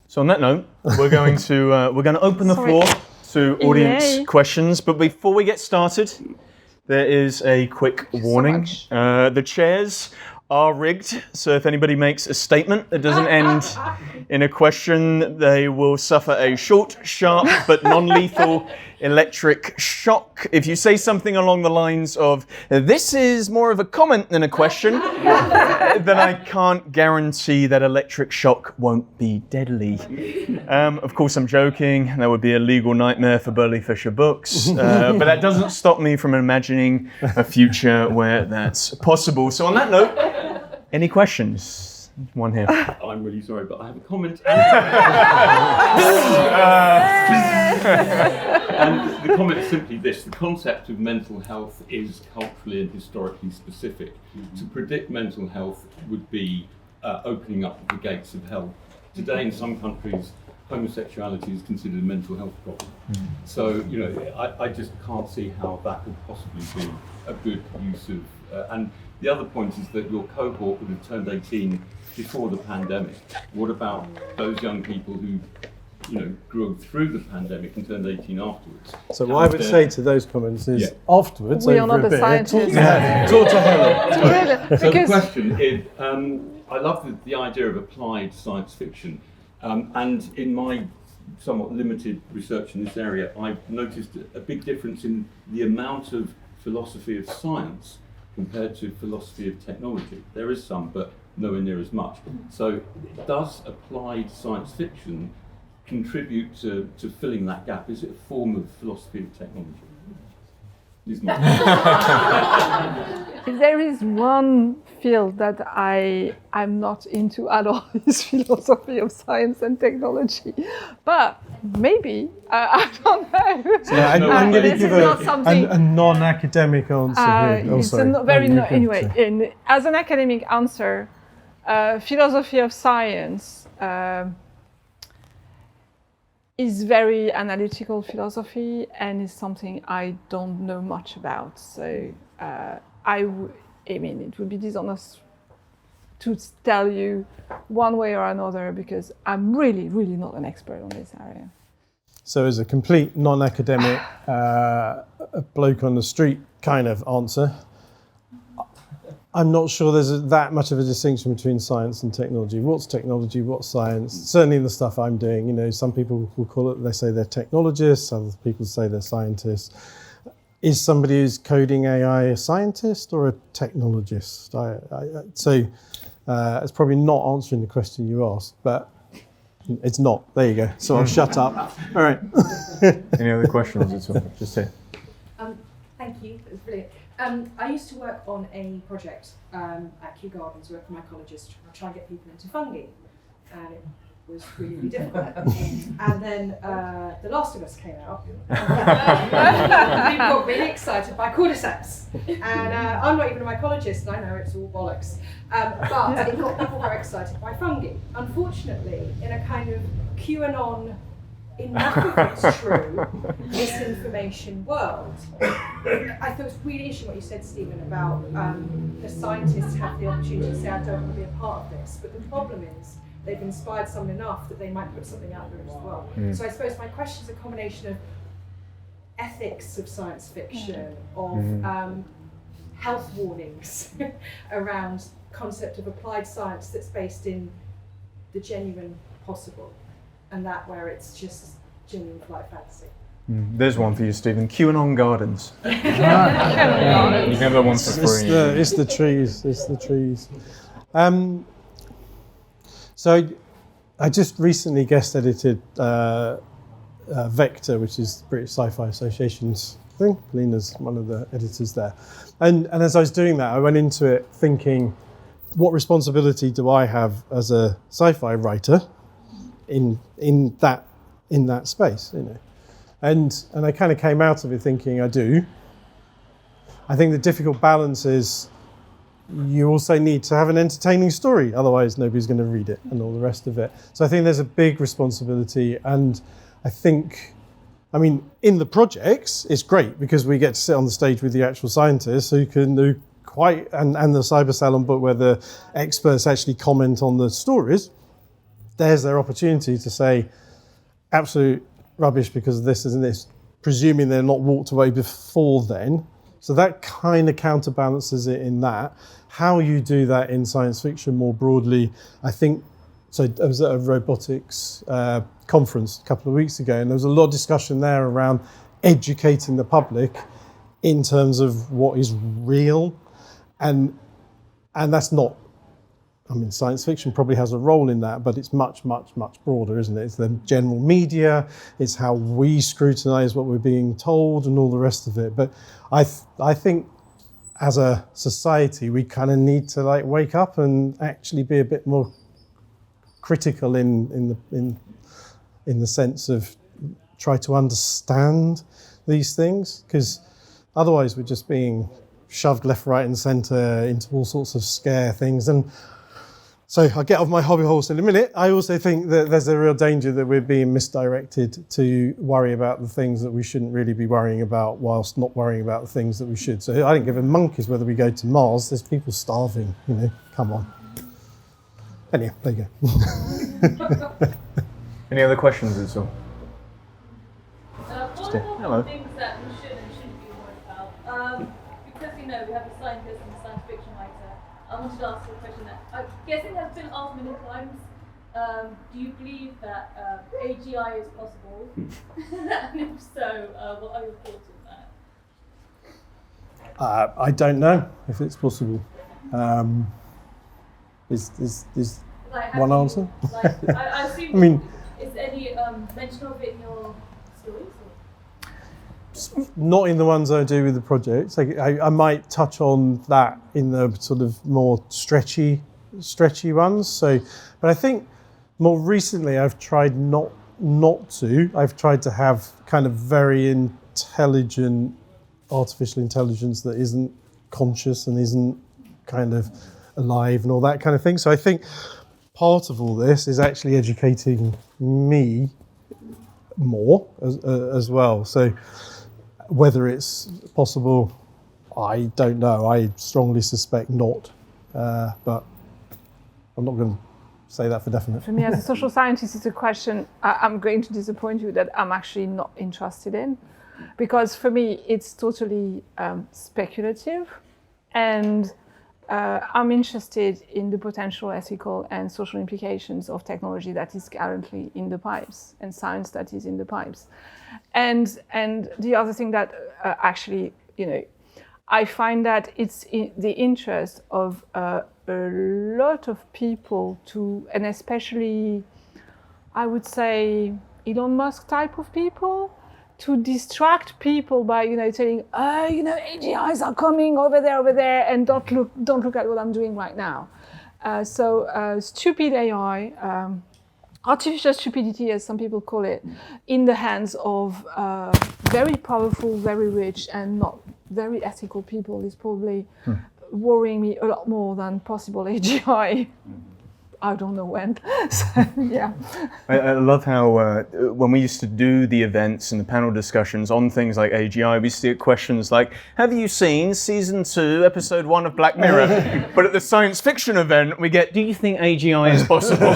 So on that note, we're going to open the floor to audience questions. But before we get started, there is a quick warning. The chairs are rigged, so if anybody makes a statement that doesn't end in a question, they will suffer a short, sharp, but non-lethal electric shock. If you say something along the lines of, this is more of a comment than a question, then I can't guarantee that electric shock won't be deadly. Of course, I'm joking. That would be a legal nightmare for Burley Fisher Books. But that doesn't stop me from imagining a future where that's possible. So on that note, any questions? One here. I'm really sorry, but I have a comment. And the comment is simply this: the concept of mental health is culturally and historically specific. To predict mental health would be opening up the gates of hell. Today, in some countries, homosexuality is considered a mental health problem. So, I just can't see how that could possibly be a good use of. And the other point is that your cohort would have turned 18 before the pandemic. What about those young people who, grew through the pandemic and turned 18 afterwards? So what I would say to those comments is, afterwards, we are not the scientists. Talk to Helen. So the question is, I love the idea of applied science fiction, and in my somewhat limited research in this area, I've noticed a big difference in the amount of philosophy of science compared to philosophy of technology. There is some, but nowhere near as much. So does applied science fiction contribute to filling that gap? Is it a form of philosophy of technology? If there is one field that I'm not into at all, is philosophy of science and technology. But maybe, I don't know. So I'm going to give a non-academic answer here. As an academic answer, philosophy of science is very analytical philosophy and is something I don't know much about. So it would be dishonest to tell you one way or another because I'm really, really not an expert on this area. So as a complete non-academic a bloke on the street kind of answer, I'm not sure there's that much of a distinction between science and technology. What's technology, what's science? Certainly the stuff I'm doing, some people will call it, they say they're technologists, other people say they're scientists. Is somebody who's coding AI a scientist or a technologist? So it's probably not answering the question you asked, but it's not. There you go. So I'll shut up. All right. Any other questions at all? Just here. Thank you. That was brilliant. I used to work on a project at Kew Gardens, working with mycologists, trying to get people into fungi, and it was really, really difficult. And then The Last of Us came out, and people got really excited by cordyceps. And I'm not even a mycologist, and I know it's all bollocks, but it got people very excited by fungi. Unfortunately, in a kind of QAnon, enough of it's true, misinformation world. I thought it was really interesting what you said, Stephen, about the scientists have the opportunity to say, I don't want to be a part of this. But the problem is they've inspired someone enough that they might put something out there as well. So I suppose my question is a combination of ethics of science fiction, of health warnings around concept of applied science that's based in the genuine possible, and that where it's just genuine flight fantasy. There's one for you, Stephen. QAnon Gardens. You can have that one for free. It's the trees. It's the trees. So I just recently guest edited Vector, which is the British Sci-Fi Association's thing. Lena's one of the editors there. And as I was doing that, I went into it thinking, what responsibility do I have as a sci-fi writer in that space, and I kind of came out of it thinking I do. I think the difficult balance is you also need to have an entertaining story, otherwise nobody's going to read it and all the rest of it. So I think there's a big responsibility, and I think, in the projects it's great because we get to sit on the stage with the actual scientists who can do and the Cyber Salon book where the experts actually comment on the stories. there's their opportunity to say absolute rubbish because of this and this, presuming they're not walked away before then. So that kind of counterbalances it in that. How you do that in science fiction more broadly, I think, so I was at a robotics conference a couple of weeks ago, and there was a lot of discussion there around educating the public in terms of what is real. And that's not, I mean, science fiction probably has a role in that, but it's much, much, much broader, isn't it? It's the general media, it's how we scrutinize what we're being told and all the rest of it. But I think as a society, we kind of need to like wake up and actually be a bit more critical in the sense of try to understand these things, because otherwise we're just being shoved left, right and centre into all sorts of scare things. And so I'll get off my hobby horse in a minute. I also think that there's a real danger that we're being misdirected to worry about the things that we shouldn't really be worrying about whilst not worrying about the things that we should. So I don't give a monkeys whether we go to Mars. There's people starving, come on. Anyway, there you go. Any other questions at all? What are the things that we should and shouldn't be worried about? Because we have a scientist and a science fiction writer, I wanted to ask you a question that I'm guessing has been asked many times. Do you believe that AGI is possible? And if so, what are your thoughts on that? I don't know if it's possible. Is one answer? I assume is any mention of it in your stories? Not in the ones I do with the projects. I might touch on that in the sort of more stretchy ones. So, but I think more recently I've tried not to. I've tried to have kind of very intelligent artificial intelligence that isn't conscious and isn't kind of alive and all that kind of thing. So I think part of all this is actually educating me more as well. So whether it's possible, I don't know. I strongly suspect not, but I'm not going to say that for definite. For me, as a social scientist, it's a question I'm going to disappoint you that I'm actually not interested in, because for me it's totally speculative, and I'm interested in the potential ethical and social implications of technology that is currently in the pipes and science that is in the pipes. And the other thing that actually, I find that it's in the interest of a lot of people to, and especially, I would say, Elon Musk type of people, to distract people by, telling, AGIs are coming over there, and don't look at what I'm doing right now. So stupid AI, artificial stupidity, as some people call it, in the hands of very powerful, very rich, and not very ethical people is probably worrying me a lot more than possible AGI. I don't know when. So, yeah. I love how when we used to do the events and the panel discussions on things like AGI, we used to get questions like, have you seen season 2, episode 1 of Black Mirror? But at the science fiction event, we get, do you think AGI is possible?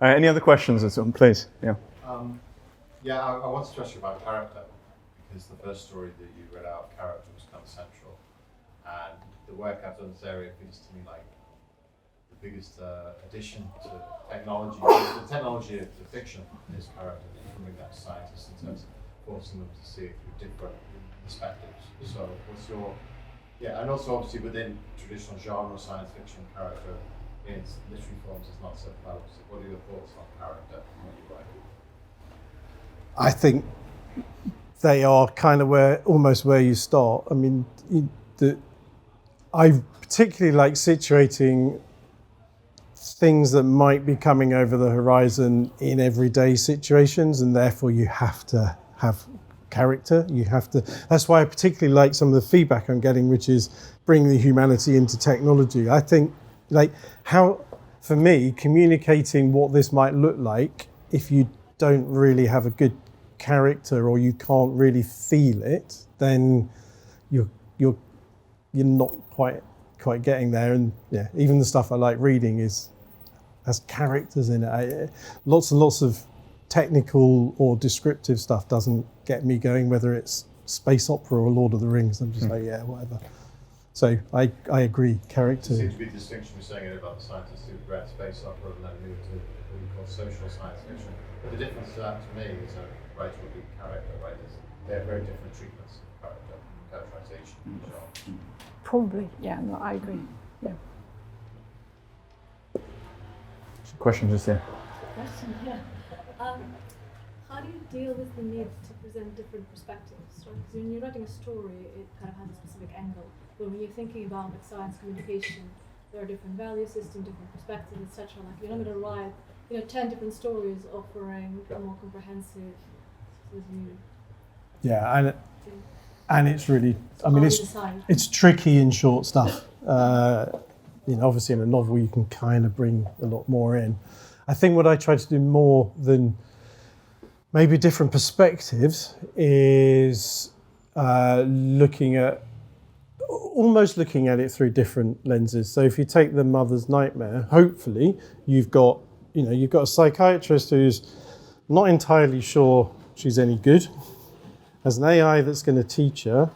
Any other questions at all, please? Yeah. I want to stress you about character, because the first story that you read out, character was kind of central. And the work I've done in this area feels to me like the biggest addition to technology, the technology of the fiction is character, bring that to scientists in terms of forcing them to see it through different perspectives. So what's your, and also obviously within traditional genre science fiction, character in its literary forms is not so developed. So what are your thoughts on character and what you write? I think they are kind of almost where you start. I mean, I particularly like situating things that might be coming over the horizon in everyday situations, and therefore you have to have character. That's why I particularly like some of the feedback I'm getting, which is bringing the humanity into technology. I think, for me, communicating what this might look like, if you don't really have a good character or you can't really feel it, then you're not quite getting there. And even the stuff I like reading is has characters in it. Lots and lots of technical or descriptive stuff doesn't get me going, whether it's space opera or Lord of the Rings. I'm just like, yeah, whatever. So I agree, character. There seems to be a distinction we're saying about the scientists who read space opera and then moved to what we call social science fiction. But the difference to that to me is a writer would be character writers. They have very different treatments of character, characterization, genre. Probably, yeah, no, I agree. Yeah. Question just there. Question, yeah. How do you deal with the need to present different perspectives? Right? Because when you're writing a story, it kind of has a specific angle. But when you're thinking about like science communication, there are different value systems, different perspectives, etc. Like you're not going to write, 10 different stories offering a more comprehensive view. Yeah, and it's really, I mean, it's tricky in short stuff. Obviously in a novel you can kind of bring a lot more in. I think what I try to do more than maybe different perspectives is looking at it through different lenses. So if you take The Mother's Nightmare, hopefully you've got a psychiatrist who's not entirely sure she's any good, has an AI that's going to teach her,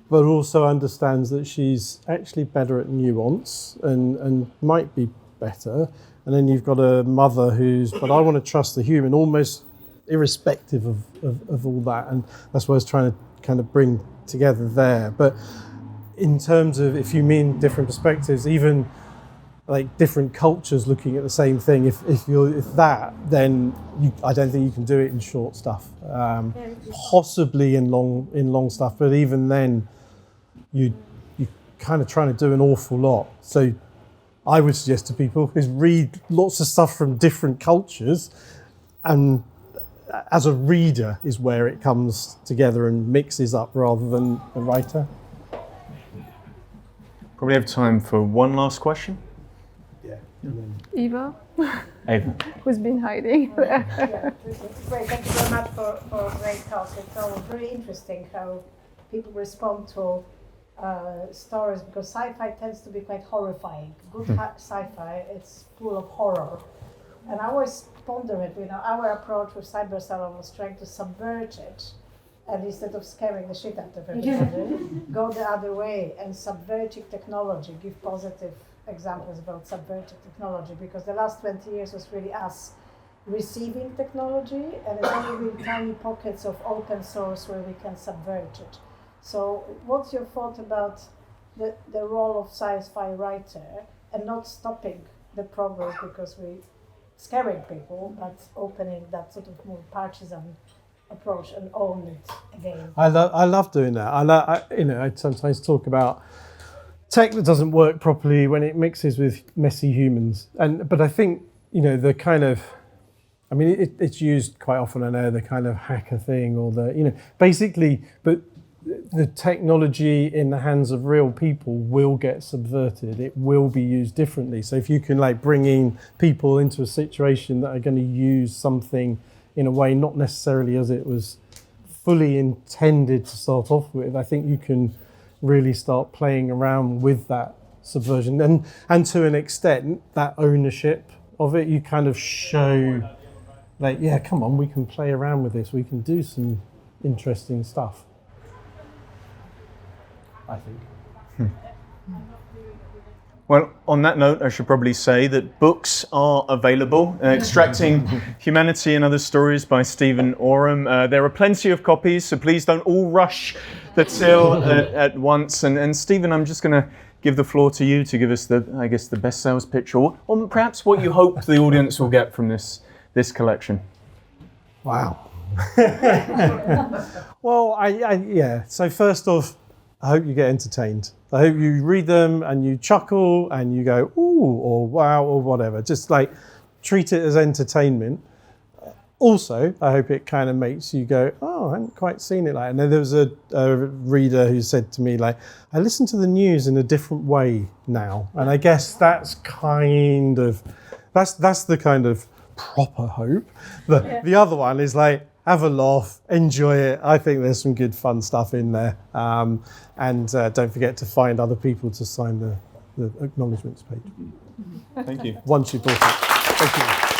but also understands that she's actually better at nuance and might be better. And then you've got a mother but I want to trust the human, almost irrespective of all that. And that's what I was trying to kind of bring together there. But in terms of, if you mean different perspectives, even like different cultures looking at the same thing, then I don't think you can do it in short stuff. Possibly in long stuff, but even then, you kind of trying to do an awful lot. So I would suggest to people is read lots of stuff from different cultures, and as a reader is where it comes together and mixes up rather than a writer. Probably have time for one last question. Yeah. Eva? Ava. Who's been hiding? Yeah, great. Thank you very much for a great talk. It's all very interesting how people respond to stories, because sci-fi tends to be quite horrifying. Good sci-fi, it's full of horror. And I always ponder it, our approach with Cybersalon was trying to subvert it, and instead of scaring the shit out of everybody, go the other way and subverting technology, give positive examples about subverting technology, because the last 20 years was really us receiving technology, and it's only really tiny pockets of open source where we can subvert it. So what's your thought about the role of sci-fi writer, and not stopping the progress because we scaring people, but opening that sort of more partisan approach and own it again? I love doing that. I sometimes talk about tech that doesn't work properly when it mixes with messy humans, but I think the kind of, I mean, it's used quite often. I know the kind of hacker thing, or basically, but the technology in the hands of real people will get subverted. It will be used differently. So if you can bring in people into a situation that are going to use something in a way not necessarily as it was fully intended to start off with, I think you can really start playing around with that subversion. And to an extent, that ownership of it, you kind of show, yeah, come on, we can play around with this. We can do some interesting stuff, I think. Well, on that note, I should probably say that books are available. Extracting Humanity and Other Stories by Stephen Oram. There are plenty of copies, so please don't all rush the till at once. And Stephen, I'm just going to give the floor to you to give us the best sales pitch, or perhaps what you hope the audience will get from this collection. Wow. Well, yeah. So first off, I hope you get entertained. I hope you read them and you chuckle and you go, ooh, or wow, or whatever. Just treat it as entertainment. Also, I hope it kind of makes you go, oh, I hadn't quite seen it. And then there was a reader who said to me, I listen to the news in a different way now. And I guess that's the kind of proper hope. The other one is have a laugh, enjoy it. I think there's some good fun stuff in there. And don't forget to find other people to sign the acknowledgements page. Thank you. once you bought it. Thank you.